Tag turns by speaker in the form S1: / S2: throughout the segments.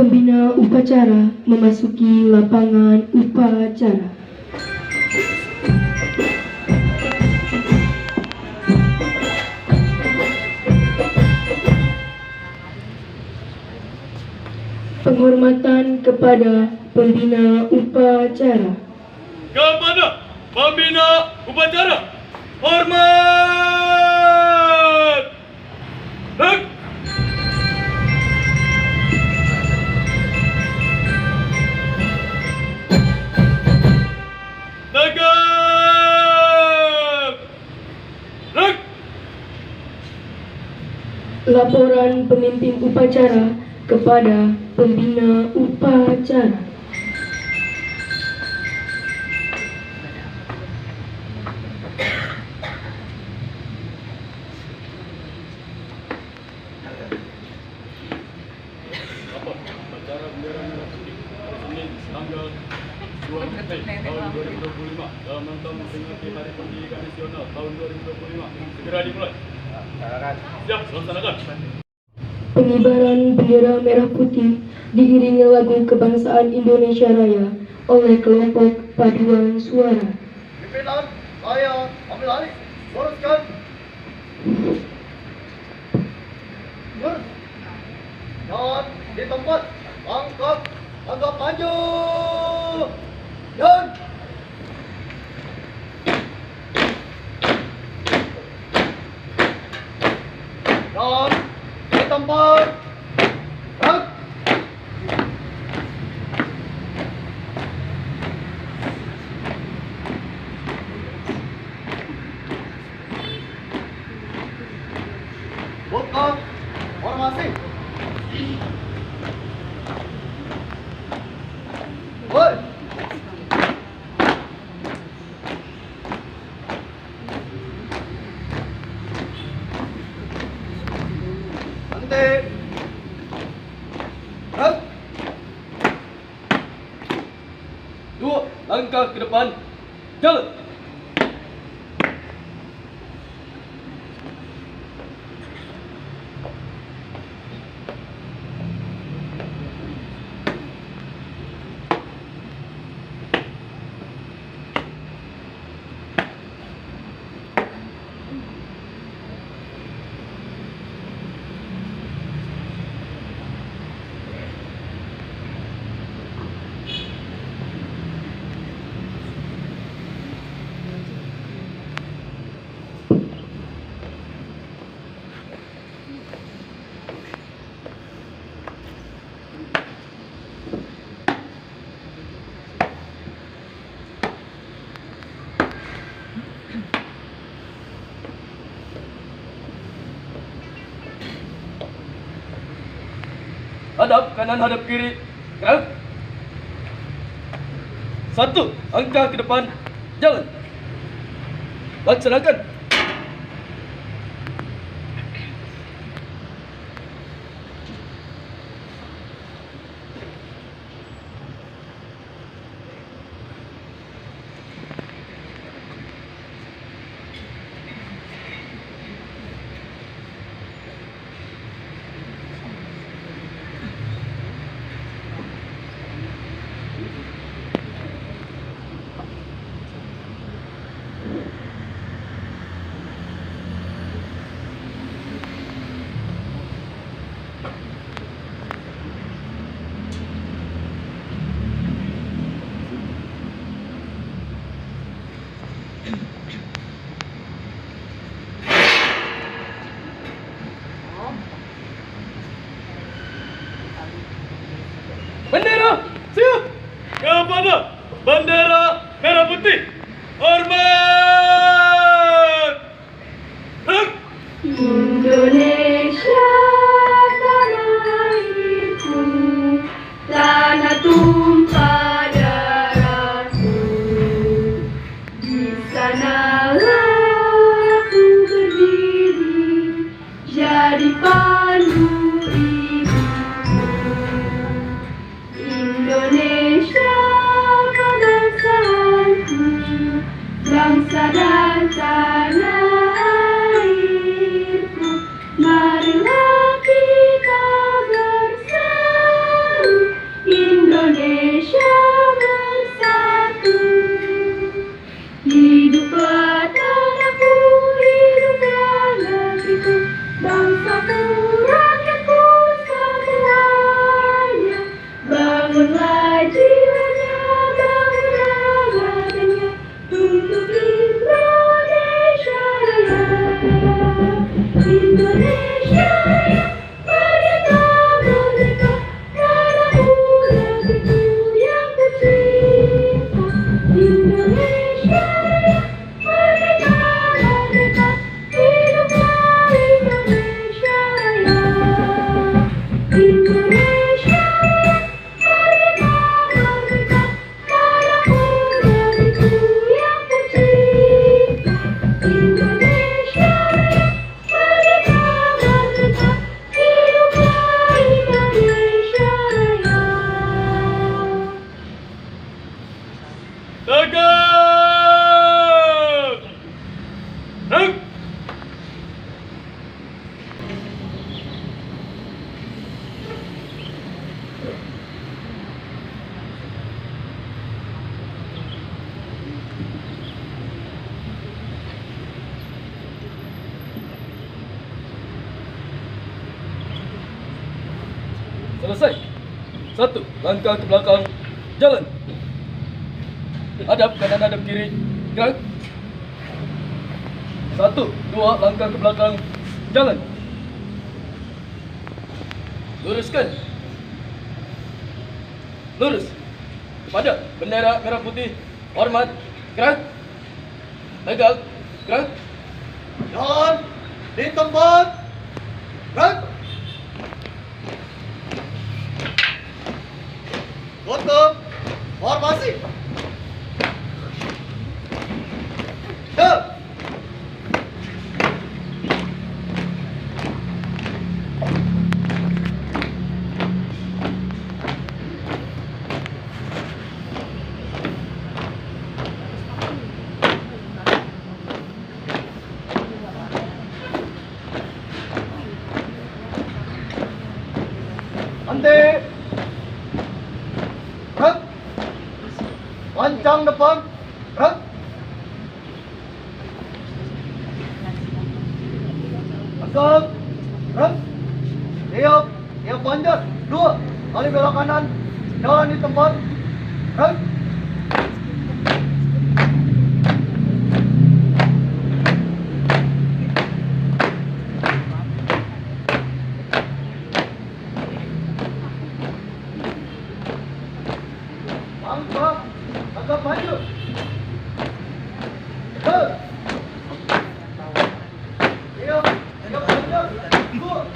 S1: Pembina upacara memasuki lapangan upacara. Penghormatan kepada pembina upacara.
S2: Kepada pembina upacara, hormat! Hek! Tegak! Hek!
S1: Laporan pemimpin upacara kepada pembina upacara.
S2: Upacara bendera merah putih hari Senin tanggal 2 Mei tahun 2025 dalam rangka memperingati Hari Pendidikan Nasional tahun 2025 segera dimulai. Siap, laksanakan.
S1: Pengibaran bendera merah putih diiringi lagu kebangsaan Indonesia Raya oleh kelompok paduan suara.
S3: Pimpinan, saya ambil alih. Luruskan. Lurus. Dan di tempat angkat maju. Dan di tempat gerak. Buka formasi. Woi. Nanti. Gerak.
S2: 2 langkah ke depan. Jalan. Hadap kanan, hadap kiri. Gerak. 1 langkah ke depan. Jalan. Laksanakan. Bendera siap. Kepada bendera merah putih, hormat. Hek!
S1: Indonesia tanah airku, tanah tumpah darahku. Di sanalah aku berdiri, jadi pandu ibuku. Indonesia kebangsaanku, bangsa dan tanah airku. Marilah kita bersama
S2: Selesai. 1. Langkah ke belakang. Jalan. Hadap kanan, hadap kiri. Gerak. 1, 2, langkah ke belakang. Jalan. Luruskan. Lurus. Pada bendera merah putih. Hormat. Gerak. Tegak. Gerak.
S3: Jalan di tempat. Gerak. Tutup. Formasi. Gerak. Ante. Gerak. Pancang depan. Gerak. Tegak. Gerak. Tiap. Tiap panjat. 2 kali belok kanan. Jalan di tempat. Gerak. Langkah. Agak maju. Gerak. Tiap. Tiap panjat. 2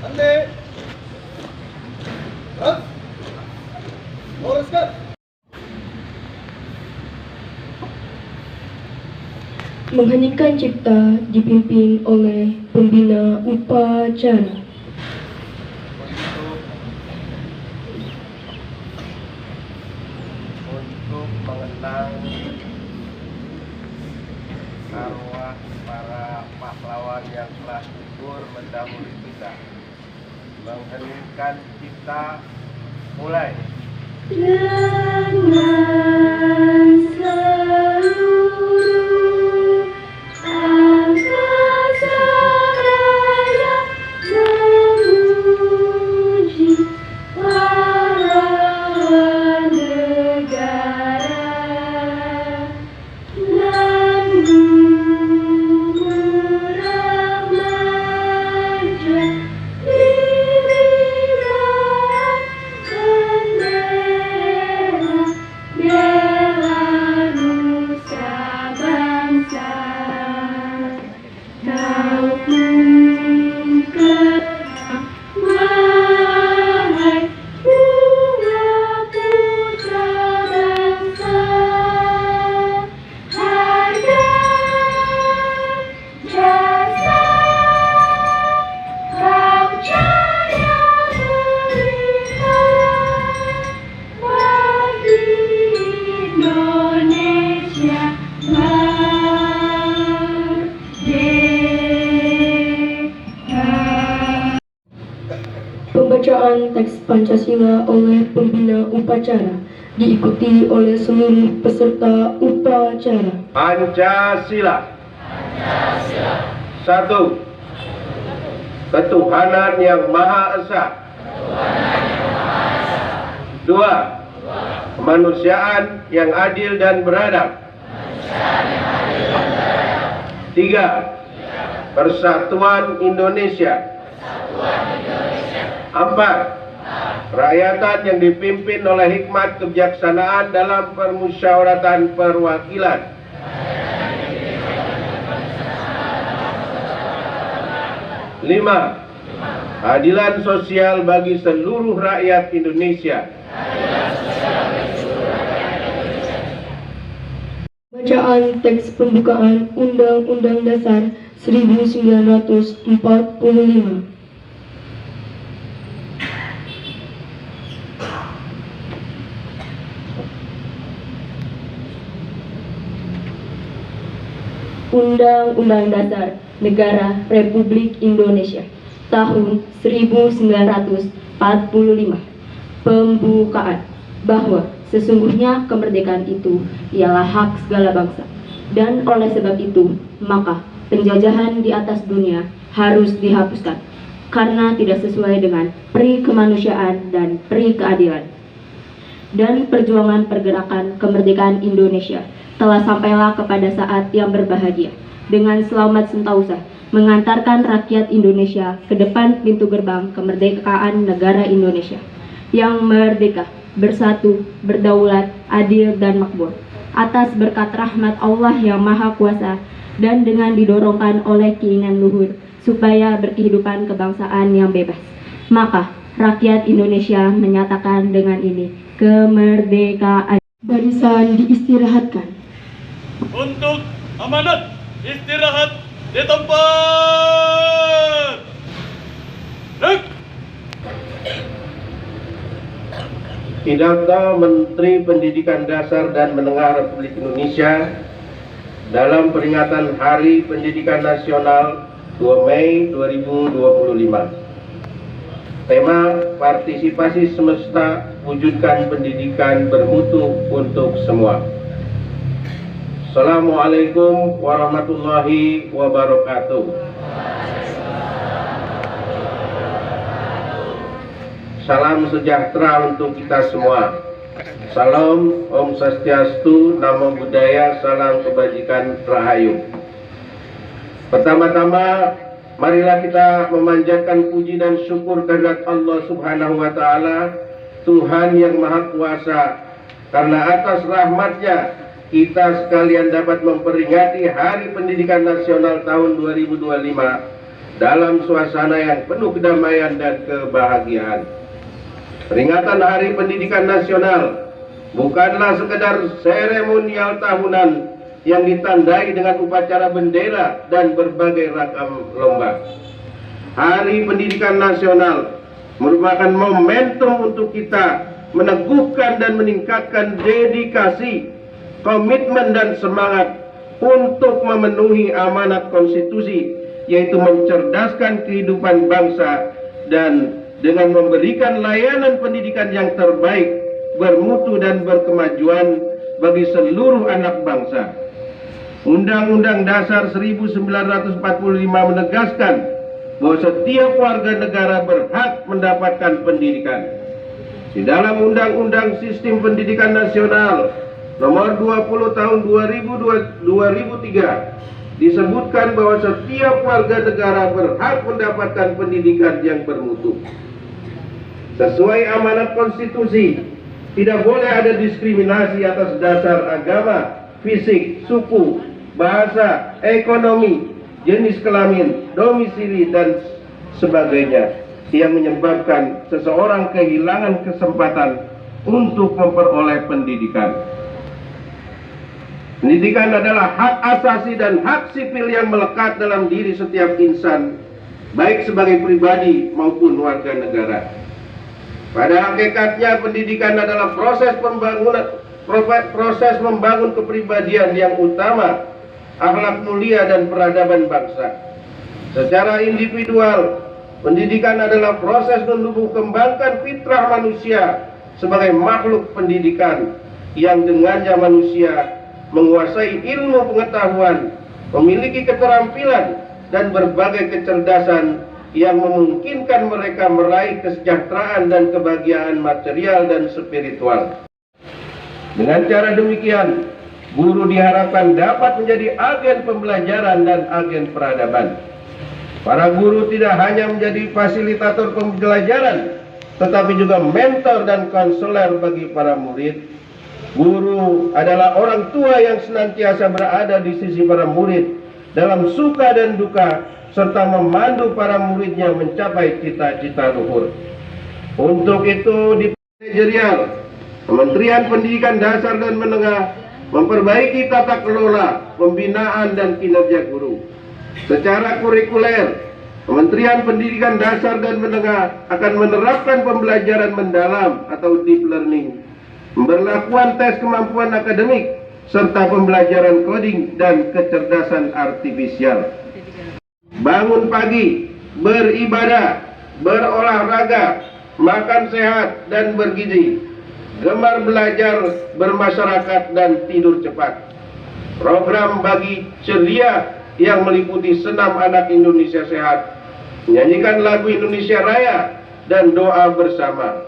S3: Ande. Gerak. Luruskan.
S1: Mengheningkan cipta dipimpin oleh pembina upacara.
S4: Untuk mengenang arwah para pahlawan yang telah gugur mendahului kita. Mengheningkan cipta, mulai.
S1: Dengan seluruh angkasa raya memuji pahlawan negara, lambung remaja dirikan bendera bela nusa bangsa. Kau pun kerap wahai bunga putra bangsa, harga jasa kau cahaya berikan bagi Indonesia merdeka. Pembacaan teks Pancasila oleh pembina upacara diikuti oleh seluruh peserta upacara.
S4: Pancasila. 1. Ketuhanan yang Maha Esa. 2. Kemanusiaan yang adil dan beradab. 3. Persatuan Indonesia. 4. Rakyatan yang dipimpin oleh hikmat kebijaksanaan dalam permusyawaratan perwakilan. 5. Keadilan sosial bagi seluruh rakyat Indonesia.
S1: Bacaan teks pembukaan Undang-Undang Dasar 1945. Undang-Undang Dasar Negara Republik Indonesia tahun 1945. Pembukaan bahwa sesungguhnya kemerdekaan itu ialah hak segala bangsa, dan oleh sebab itu maka penjajahan di atas dunia harus dihapuskan karena tidak sesuai dengan pri kemanusiaan dan pri keadilan. Dan perjuangan pergerakan kemerdekaan Indonesia telah sampailah kepada saat yang berbahagia dengan selamat sentosa mengantarkan rakyat Indonesia ke depan pintu gerbang kemerdekaan negara Indonesia yang merdeka, bersatu, berdaulat, adil, dan makmur atas berkat rahmat Allah yang Maha Kuasa dan dengan didorongkan oleh keinginan luhur supaya berkehidupan kebangsaan yang bebas. Maka rakyat Indonesia menyatakan dengan ini kemerdekaan. Barisan diistirahatkan.
S2: Untuk amanat istirahat di tempat. Rek.
S4: Pidato Menteri Pendidikan Dasar dan Menengah Republik Indonesia dalam peringatan Hari Pendidikan Nasional 2 Mei 2025. Tema partisipasi semesta, wujudkan pendidikan bermutu untuk semua. Assalamualaikum warahmatullahi wabarakatuh. Salam sejahtera untuk kita semua. Salam, Om Swastiastu, Namo Buddhaya, salam kebajikan, Rahayu. Pertama-tama, marilah kita memanjatkan puji dan syukur kehadirat Allah Subhanahu wa Ta'ala, Tuhan yang Maha Kuasa, karena atas rahmatnya kita sekalian dapat memperingati Hari Pendidikan Nasional tahun 2025 dalam suasana yang penuh kedamaian dan kebahagiaan. Peringatan Hari Pendidikan Nasional bukanlah sekedar seremonial tahunan yang ditandai dengan upacara bendera dan berbagai ragam lomba. Hari Pendidikan Nasional merupakan momentum untuk kita meneguhkan dan meningkatkan dedikasi, komitmen dan semangat untuk memenuhi amanat konstitusi, yaitu mencerdaskan kehidupan bangsa dan dengan memberikan layanan pendidikan yang terbaik, bermutu dan berkemajuan bagi seluruh anak bangsa. Undang-Undang Dasar 1945 menegaskan bahwa setiap warga negara berhak mendapatkan pendidikan. Di dalam Undang-Undang Sistem Pendidikan Nasional Nomor 20 Tahun 2003 disebutkan bahwa setiap warga negara berhak mendapatkan pendidikan yang bermutu. Sesuai amanat konstitusi, tidak boleh ada diskriminasi atas dasar agama, fisik, suku, bahasa, ekonomi, jenis kelamin, domisili, dan sebagainya yang menyebabkan seseorang kehilangan kesempatan untuk memperoleh pendidikan. Pendidikan adalah hak asasi dan hak sipil yang melekat dalam diri setiap insan, baik sebagai pribadi maupun warga negara. Pada hakikatnya pendidikan adalah proses membangun kepribadian yang utama, akhlak mulia dan peradaban bangsa. Secara individual, pendidikan adalah proses menumbuh kembangkan fitrah manusia sebagai makhluk pendidikan yang dengannya manusia menguasai ilmu pengetahuan, memiliki keterampilan dan berbagai kecerdasan yang memungkinkan mereka meraih kesejahteraan dan kebahagiaan material dan spiritual. Dengan cara demikian, guru diharapkan dapat menjadi agen pembelajaran dan agen peradaban. Para guru tidak hanya menjadi fasilitator pembelajaran, tetapi juga mentor dan konselor bagi para murid. Guru adalah orang tua yang senantiasa berada di sisi para murid dalam suka dan duka, serta memandu para muridnya mencapai cita-cita luhur. Untuk itu di manajerial, Kementerian Pendidikan Dasar dan Menengah memperbaiki tata kelola, pembinaan dan kinerja guru. Secara kurikuler, Kementerian Pendidikan Dasar dan Menengah akan menerapkan pembelajaran mendalam atau deep learning, pemberlakuan tes kemampuan akademik, serta pembelajaran coding dan kecerdasan artifisial. Bangun pagi, beribadah, berolahraga, makan sehat dan bergizi, gemar belajar, bermasyarakat, dan tidur cepat. Program bagi ceria yang meliputi senam anak Indonesia sehat, menyanyikan lagu Indonesia Raya, dan doa bersama.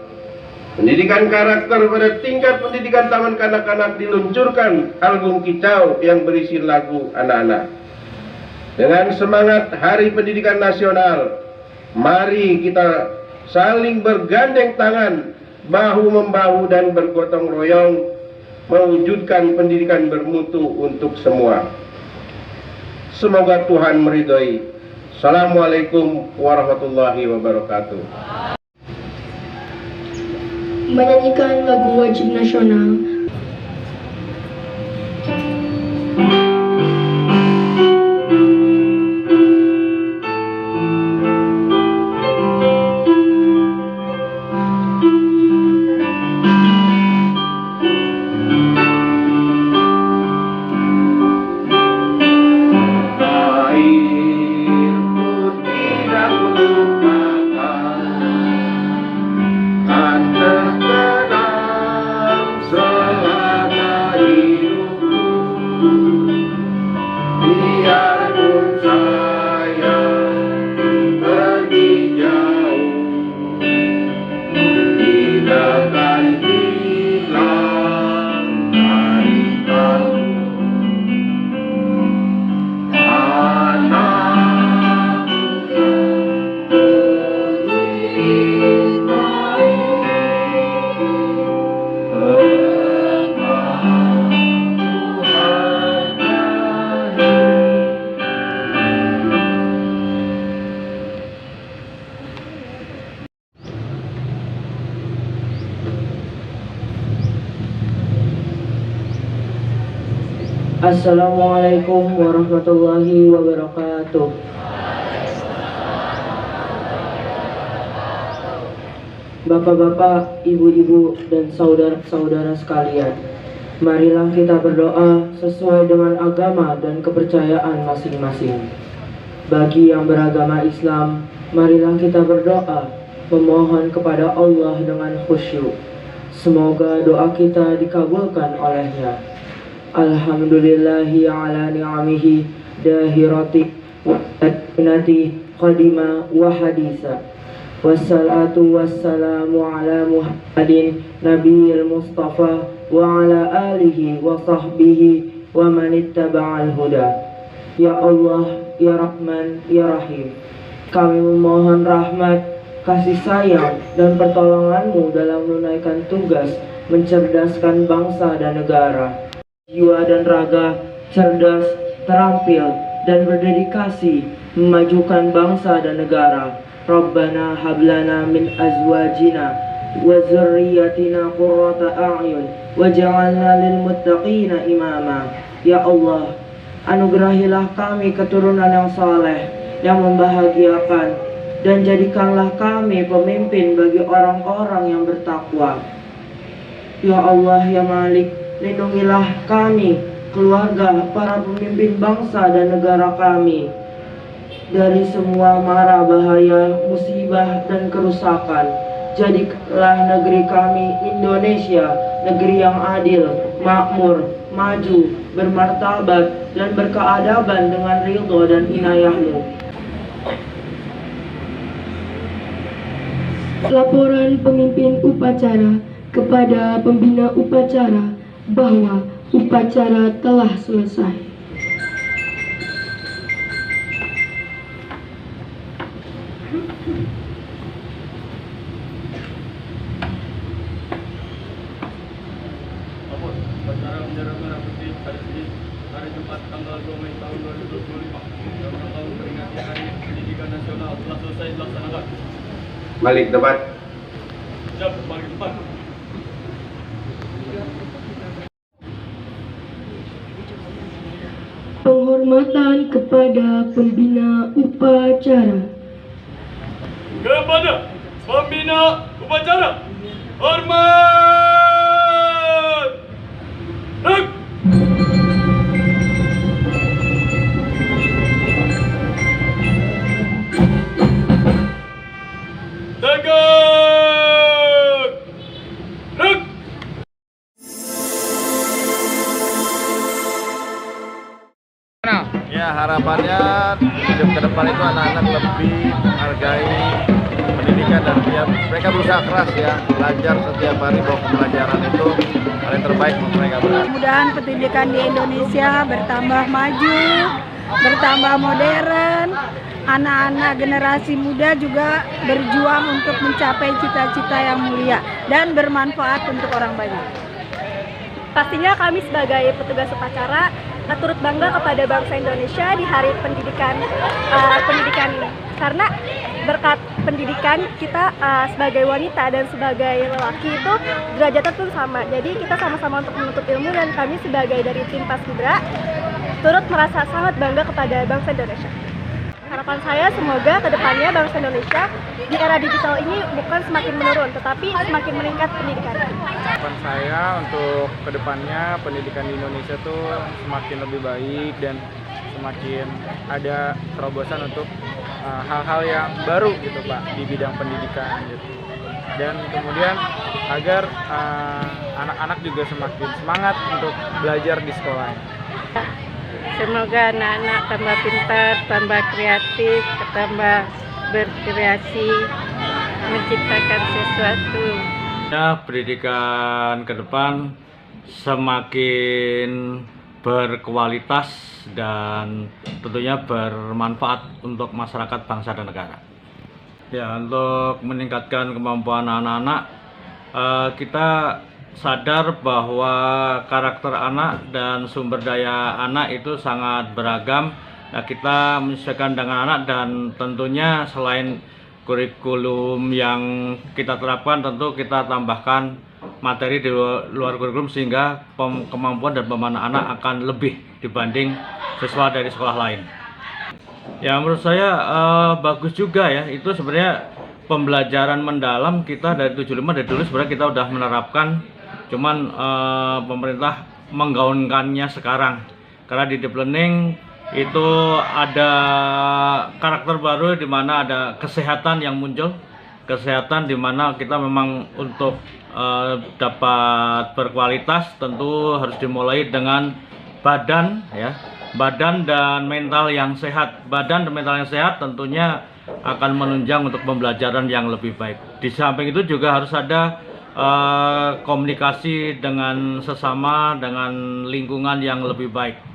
S4: Pendidikan karakter pada tingkat pendidikan taman kanak-kanak diluncurkan album kicau yang berisi lagu anak-anak. Dengan semangat Hari Pendidikan Nasional, mari kita saling bergandeng tangan, bahu-membahu dan bergotong royong mewujudkan pendidikan bermutu untuk semua. Semoga Tuhan meridhoi. Assalamualaikum warahmatullahi wabarakatuh.
S1: Menyanyikan lagu wajib nasional.
S5: Assalamualaikum warahmatullahi wabarakatuh. Bapak-bapak, ibu-ibu, dan saudara-saudara sekalian, marilah kita berdoa sesuai dengan agama dan kepercayaan masing-masing. Bagi yang beragama Islam, marilah kita berdoa, memohon kepada Allah dengan khusyuk. Semoga doa kita dikabulkan olehnya. Alhamdulillahi ala ni'amihi dahirati wa adnati qadima wa hadisa. Wassalatu wassalamu ala Muhammadin nabiyil mustafa wa ala alihi wa sahbihi wa man ittaba'al huda. Ya Allah, ya Rahman, ya Rahim, kami memohon rahmat, kasih sayang, dan pertolonganmu dalam menunaikan tugas mencerdaskan bangsa dan negara. Jiwa dan raga cerdas, terampil, dan berdedikasi memajukan bangsa dan negara. Rabbana hablana min azwajina wa zurriyatina qurrata a'yun waj'alna lil muttaqina imama. Ya Allah, anugerahilah kami keturunan yang saleh, yang membahagiakan, dan jadikanlah kami pemimpin bagi orang-orang yang bertakwa. Ya Allah, ya Malik, lindungilah kami, keluarga, para pemimpin bangsa dan negara kami dari semua mara bahaya, musibah, dan kerusakan. Jadikanlah negeri kami Indonesia negeri yang adil, makmur, maju, bermartabat, dan berkeadaban dengan ridho dan inayah-Mu.
S1: Laporan pemimpin upacara kepada pembina upacara bahwa upacara telah selesai.
S2: Upacara bendera merah putih hari Senin, hari Jumat tanggal 2 Mei tahun 2025 dalam rangka memperingati Hari Pendidikan Nasional telah selesai dilaksanakan.
S4: Balik tempat.
S2: Siap, balik tempat.
S1: Penghormatan kepada pembina upacara.
S2: Kepada pembina upacara, hormat! Rek! Tegak!
S6: harapannya hidup ke depan itu anak-anak lebih menghargai pendidikan dan biar mereka berusaha keras ya, belajar setiap hari bahwa pembelajaran itu hal yang terbaik untuk mereka.
S7: Mudah-mudahan pendidikan di Indonesia bertambah maju, bertambah modern, anak-anak generasi muda juga berjuang untuk mencapai cita-cita yang mulia dan bermanfaat untuk orang banyak.
S8: Pastinya kami sebagai petugas upacara turut bangga kepada bangsa Indonesia di Hari Pendidikan ini. Karena berkat pendidikan kita sebagai wanita dan sebagai lelaki itu derajatnya pun sama. Jadi kita sama-sama untuk menuntut ilmu dan kami sebagai dari tim Paskibra turut merasa sangat bangga kepada bangsa Indonesia. Harapan saya semoga kedepannya bangsa Indonesia di era digital ini bukan semakin menurun, tetapi semakin meningkat pendidikan.
S6: Harapan saya untuk kedepannya pendidikan di Indonesia tuh semakin lebih baik dan semakin ada terobosan untuk hal-hal yang baru gitu Pak di bidang pendidikan gitu. Dan kemudian agar anak-anak juga semakin semangat untuk belajar di sekolah.
S7: Semoga anak-anak tambah pintar, tambah kreatif, tambah berkreasi, menciptakan sesuatu.
S9: Pendidikan ke depan semakin berkualitas dan tentunya bermanfaat untuk masyarakat, bangsa dan negara. Ya, untuk meningkatkan kemampuan anak-anak, kita sadar bahwa karakter anak dan sumber daya anak itu sangat beragam. Nah, kita menyesuaikan dengan anak dan tentunya selain kurikulum yang kita terapkan, tentu kita tambahkan materi di luar kurikulum sehingga kemampuan dan pemahaman anak akan lebih dibanding siswa dari sekolah lain. Ya, menurut saya bagus juga ya, itu sebenarnya pembelajaran mendalam kita dari 75 dari dulu sebenarnya kita udah menerapkan, cuman pemerintah menggaunkannya sekarang karena di deep learning itu ada karakter baru di mana ada kesehatan yang muncul, kesehatan di mana kita memang untuk dapat berkualitas tentu harus dimulai dengan badan ya, badan dan mental yang sehat. Badan dan mental yang sehat tentunya akan menunjang untuk pembelajaran yang lebih baik. Di samping itu juga harus ada komunikasi dengan sesama, dengan lingkungan yang lebih baik.